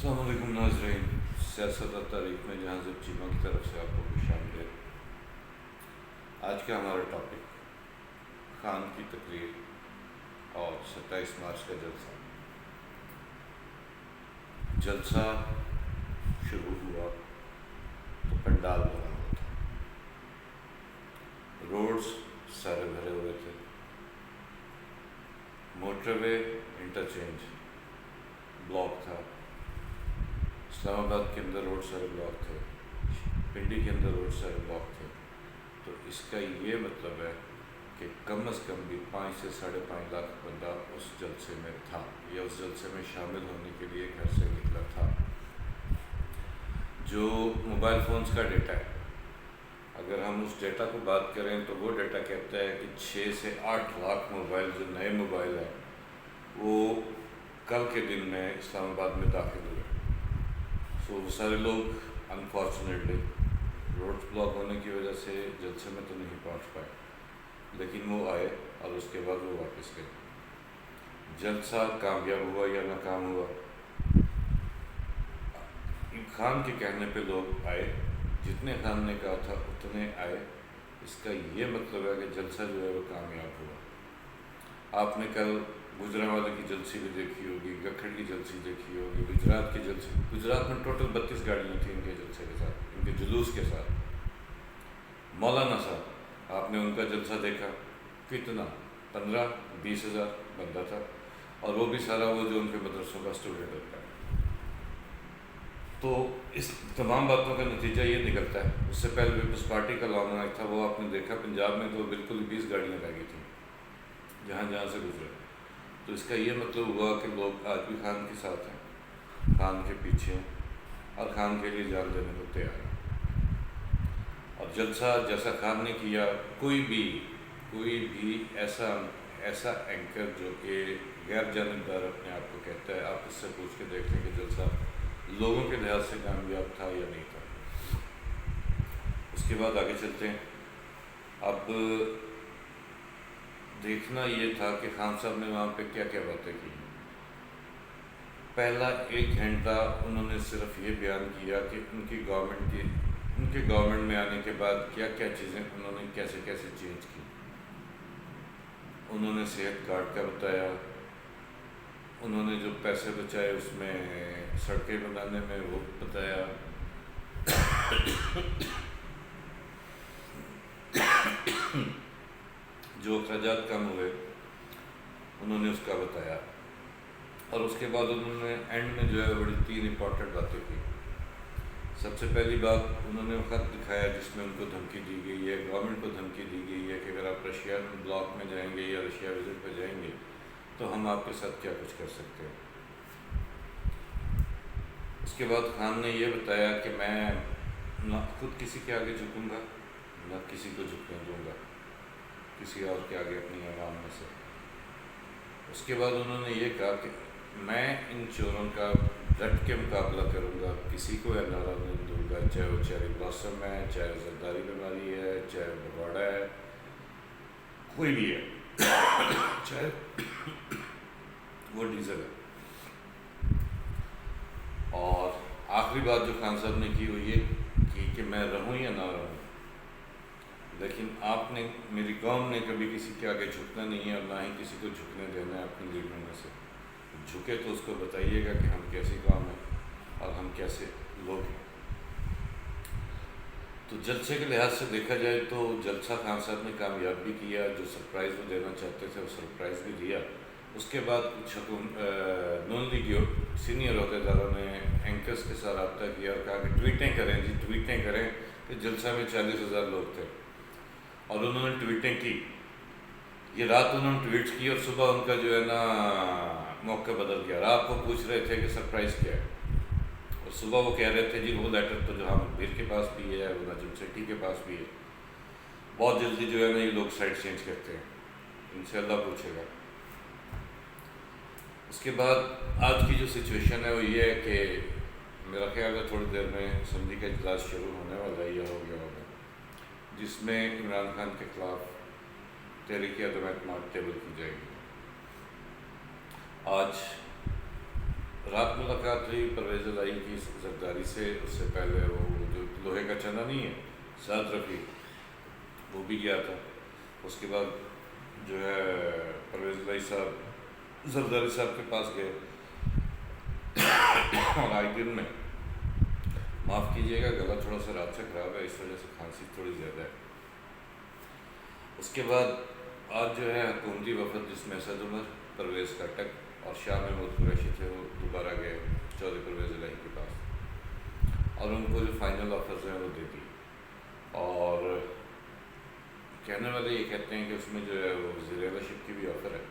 السلام علیکم ناظرین، سیاست اور تاریخ میں جہاں زب چیمہ کی طرف سے آپ کو خوش آمدید۔ آج کا ہمارا ٹاپک خان کی تقریر اور 27 مارچ کا جلسہ۔ جلسہ شروع ہوا تو پنڈال بھرا ہوا تھا، روڈز سارے بھرے ہوئے تھے، موٹر وے انٹرچینج بلاک تھا، اسلام آباد کے اندر روڈ سارے بلاک تھے، پنڈی کے اندر روڈ سارے بلاک تھے۔ تو اس کا یہ مطلب ہے کہ کم از کم بھی 5 سے 5.5 لاکھ بندہ اس جلسے میں تھا یا اس جلسے میں شامل ہونے کے لیے گھر سے نکلا تھا۔ جو موبائل فونز کا ڈیٹا ہے، اگر ہم اس ڈیٹا کو بات کریں تو وہ ڈیٹا کہتا ہے کہ 6 سے 8 لاکھ موبائل جو نئے موبائل ہیں وہ کل کے دن میں اسلام آباد میں داخل ہوئے۔ وہ سارے لوگ انفارچونیٹلی روڈ بلاک ہونے کی وجہ سے جلسے میں تو نہیں پہنچ پائے، لیکن وہ آئے اور اس کے بعد وہ واپس گئے۔ جلسہ کامیاب ہوا یا ناکام ہوا، خان کے کہنے پہ لوگ آئے، جتنے خان نے کہا تھا اتنے آئے۔ اس کا یہ مطلب ہے کہ جلسہ جو ہے وہ کامیاب ہوا۔ آپ نے کل گجرانوالے کی جلسی بھی دیکھی ہوگی، گکھڑ کی جلسی دیکھی ہوگی، گجرات کی جلسی۔ گجرات میں ٹوٹل 32 گاڑیاں تھیں ان کے جلسے کے ساتھ، ان کے جلوس کے ساتھ۔ مولانا صاحب، آپ نے ان کا جلسہ دیکھا، کتنا 15-20 ہزار بندہ تھا، اور وہ بھی سارا وہ جو ان کے مدرسوں کا اسٹوڈنٹ ہوتا ہے۔ تو اس تمام باتوں کا نتیجہ یہ نکلتا ہے، اس سے پہلے پیپلز پارٹی کا لانگ مارچ تھا، وہ آپ نے دیکھا پنجاب میں تو بالکل 20 گاڑیاں رہ گئی تھیں جہاں جہاں سے گزرے۔ تو اس کا یہ مطلب ہوا کہ لوگ آج بھی خان کے ساتھ ہیں، خان کے پیچھے ہیں، اور خان کے لیے جان دینے کو تیار ہیں۔ اور جلسہ جیسا خان نے کیا، کوئی بھی ایسا اینکر جو کہ غیر جانبدار اپنے آپ کو کہتا ہے، آپ اس سے پوچھ کے دیکھ لیں کہ جلسہ لوگوں کے لحاظ سے کامیاب تھا یا نہیں تھا۔ اس کے بعد آگے چلتے ہیں۔ اب دیکھنا یہ تھا کہ خان صاحب نے وہاں پہ کیا کیا باتیں کی۔ پہلا 1 گھنٹہ انہوں نے صرف یہ بیان کیا کہ ان کے گورنمنٹ میں آنے کے بعد کیا کیا چیزیں انہوں نے کیسے چینج کی۔ انہوں نے صحت کارڈ کا بتایا، انہوں نے جو پیسے بچائے اس میں سڑکیں بنانے میں وہ بتایا، جو اخراجات کم ہوئے انہوں نے اس کا بتایا، اور اس کے بعد انہوں نے اینڈ میں جو ہے بڑی 3 امپورٹنٹ باتیں کی۔ سب سے پہلی بات، انہوں نے خط دکھایا جس میں ان کو دھمکی دی گئی ہے، گورنمنٹ کو دھمکی دی گئی ہے کہ اگر آپ رشیا بلاک میں جائیں گے یا رشیا وزٹ پہ جائیں گے تو ہم آپ کے ساتھ کیا کچھ کر سکتے ہیں۔ اس کے بعد خان نے یہ بتایا کہ میں نہ خود کسی کے آگے جھکوں گا، نہ کسی کو جھکنے دوں گا، کسی اور کے آگے اپنی عوام میں سے۔ اس کے بعد انہوں نے یہ کہا کہ میں ان چوروں کا ڈٹ کے مقابلہ کروں گا، کسی کو نعرہ نہیں دوں گا، چاہے وہ چیری بلاسم ہے، چاہے وہ زرداری بیماری ہے، چاہے وہ بھگوڑا ہے، کوئی بھی ہے، چاہے وہ ڈیزل ہے۔ اور آخری بات جو خان صاحب نے کی وہ یہ کی کہ میں رہوں یا نہ رہوں، لیکن آپ نے، میری قوم نے کبھی کسی کے آگے جھکنا نہیں ہے اور نہ ہی کسی کو جھکنے دینا ہے اپنی لیڈروں میں سے۔ جھکے تو اس کو بتائیے گا کہ ہم کیسی قوم ہیں اور ہم کیسے لوگ ہیں۔ تو جلسے کے لحاظ سے دیکھا جائے تو جلسہ خان صاحب نے کامیاب بھی کیا، جو سرپرائز وہ دینا چاہتے تھے وہ سرپرائز بھی دیا۔ اس کے بعد کچھ نون لیگی سینئر عہدیداروں نے اینکرز کے ساتھ رابطہ کیا اور کہا کہ ٹویٹیں کریں کہ جلسہ میں 40,000 لوگ تھے، اور انہوں نے ٹویٹیں کی۔ یہ رات انہوں نے ٹویٹ کی اور صبح ان کا جو ہے نا موقع بدل گیا۔ رات کو پوچھ رہے تھے کہ سرپرائز کیا ہے، اور صبح وہ کہہ رہے تھے جی وہ لیٹر تو جو ہم بیر کے پاس بھی ہے، وہ نجم سیٹھی کے پاس بھی ہے۔ بہت جلدی جو ہے نا یہ لوگ سائڈ چینج کرتے ہیں، ان سے اللہ پوچھے گا۔ اس کے بعد آج کی جو سچویشن ہے وہ یہ ہے کہ میرا خیال ہے تھوڑی دیر میں اسمبلی کا اجلاس شروع ہونے والا ہے یا ہو گیا ہوگا، جس میں عمران خان کے خلاف تحریک عدم اعتماد ٹیبل کی جائے گی۔ آج رات ملاقات ہوئی پرویز الہی کی زرداری سے، اس سے پہلے وہ جو لوہے کا چنا نہیں ہے سعد رفیع، وہ بھی گیا تھا. اس کے بعد جو ہے پرویز الہی صاحب زرداری صاحب کے پاس گئے اور آج دن میں معاف کیجیے گا گلا تھوڑا سا رات سے خراب ہے، اس وجہ سے کھانسی تھوڑی زیادہ ہے. اس کے بعد آج جو ہے حکومتی وفد جس میں اسد عمر، پرویز خٹک اور شاہ محمود قریشی تھے، وہ دوبارہ گئے چودھری پرویز الہی کے پاس اور ان کو جو فائنل آفرز ہیں وہ دے دی. اور کہنے والے یہ کہتے ہیں کہ اس میں جو ہے وہ وزیر اعلیٰ شپ کی بھی آفر ہے.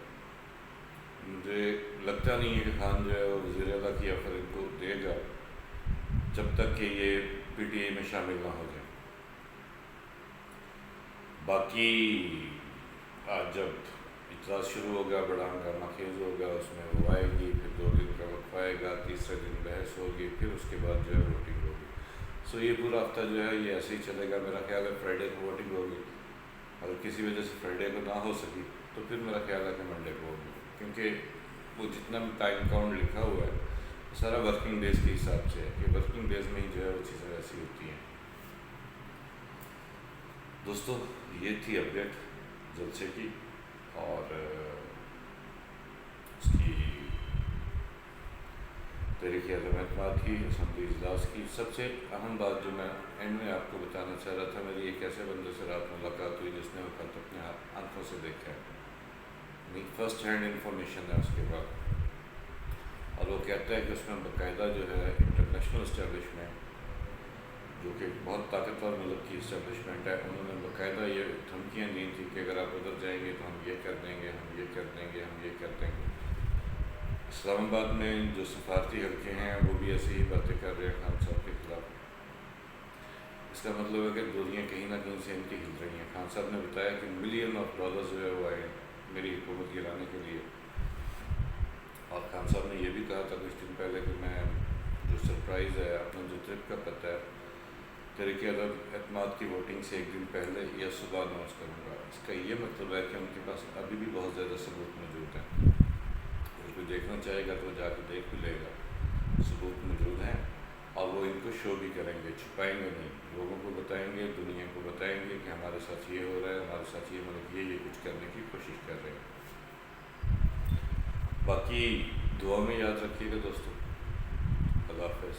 مجھے لگتا نہیں ہے کہ خان جو ہے وہ وزیر اعلیٰ کی آفر ان کو دے گا جب تک کہ یہ پی ٹی آئی میں شامل نہ ہو جائے. باقی آج جب اجلاس شروع ہوگا بڑا ہنگامہ خیز ہوگا، اس میں وہ آئے گی، پھر 2 دن کا وقفہ آئے گا، تیسرے دن بحث ہوگی، پھر اس کے بعد جو ہے ووٹنگ ہوگی. سو یہ پورا ہفتہ جو ہے یہ ایسے ہی چلے گا. میرا خیال ہے فرائیڈے کو ووٹنگ ہوگی، اگر کسی وجہ سے فرائیڈے کو نہ ہو سکی تو پھر میرا خیال ہے کہ منڈے کو ہوگی، کیونکہ وہ جتنا بھی ٹائم کاؤنٹ لکھا ہوا ہے وہ سارا ورکنگ ڈیز کے حساب سے ہے کہ ورکنگ ڈیز میں ہی جو ہے وہ چیزیں ایسی ہوتی ہیں. دوستو یہ تھی اپڈیٹ جلسے کی اور اس کی تحریک عدم اعتماد کی اسمبلی اجلاس کی. سب سے اہم بات جو میں اینڈ میں آپ کو بتانا چاہ رہا تھا، میری ایک ایسے بندے سے رات ملاقات ہوئی جس نے وہ خط اپنے آنکھوں سے دیکھا ہے، فرسٹ ہینڈ انفارمیشن ہے اس کے بعد، اور وہ کہتا ہے کہ اس میں باقاعدہ جو ہے انٹرنیشنل اسٹیبلشمنٹ جو کہ بہت طاقتور ملک کی اسٹیبلشمنٹ ہے، انہوں نے باقاعدہ یہ دھمکیاں دی تھیں کہ اگر آپ ادھر جائیں گے تو ہم یہ کر دیں گے، ہم یہ کر دیں گے، ہم یہ کر دیں گے. اسلام آباد میں جو سفارتی حلقے ہیں وہ بھی ایسی ہی باتیں کر رہے ہیں خان صاحب کے خلاف. اس کا مطلب ہے کہ دنیا کہیں نہ کہیں سے ان کی ہل رہی ہیں. خان صاحب نے بتایا کہ $1 ملین جو ہے وہ آئے میری حکومت گرانے کے لیے. اور خان صاحب نے یہ بھی کہا تھا کچھ دن پہلے کہ میں جو سرپرائز ہے اپنا جو ٹرپ کا پتہ ہے تحریک عدم اعتماد کی ووٹنگ سے 1 دن پہلے یا صبح اناؤنس کروں گا. اس کا یہ مطلب ہے کہ ان کے پاس ابھی بھی بہت زیادہ ثبوت موجود ہیں. اگر کوئی دیکھنا چاہے گا تو جا کے دیکھ بھی لے گا، ثبوت موجود ہیں اور وہ ان کو شو بھی کریں گے، چھپائیں گے نہیں، لوگوں کو بتائیں گے، دنیا کو بتائیں گے کہ ہمارے ساتھ یہ ہو رہا ہے، ہمارے ساتھ یہ ملک یہ کچھ کرنے کی کوشش کر رہے ہیں. باقی دعا میں یاد رکھیے گا دوستو. اللہ حافظ.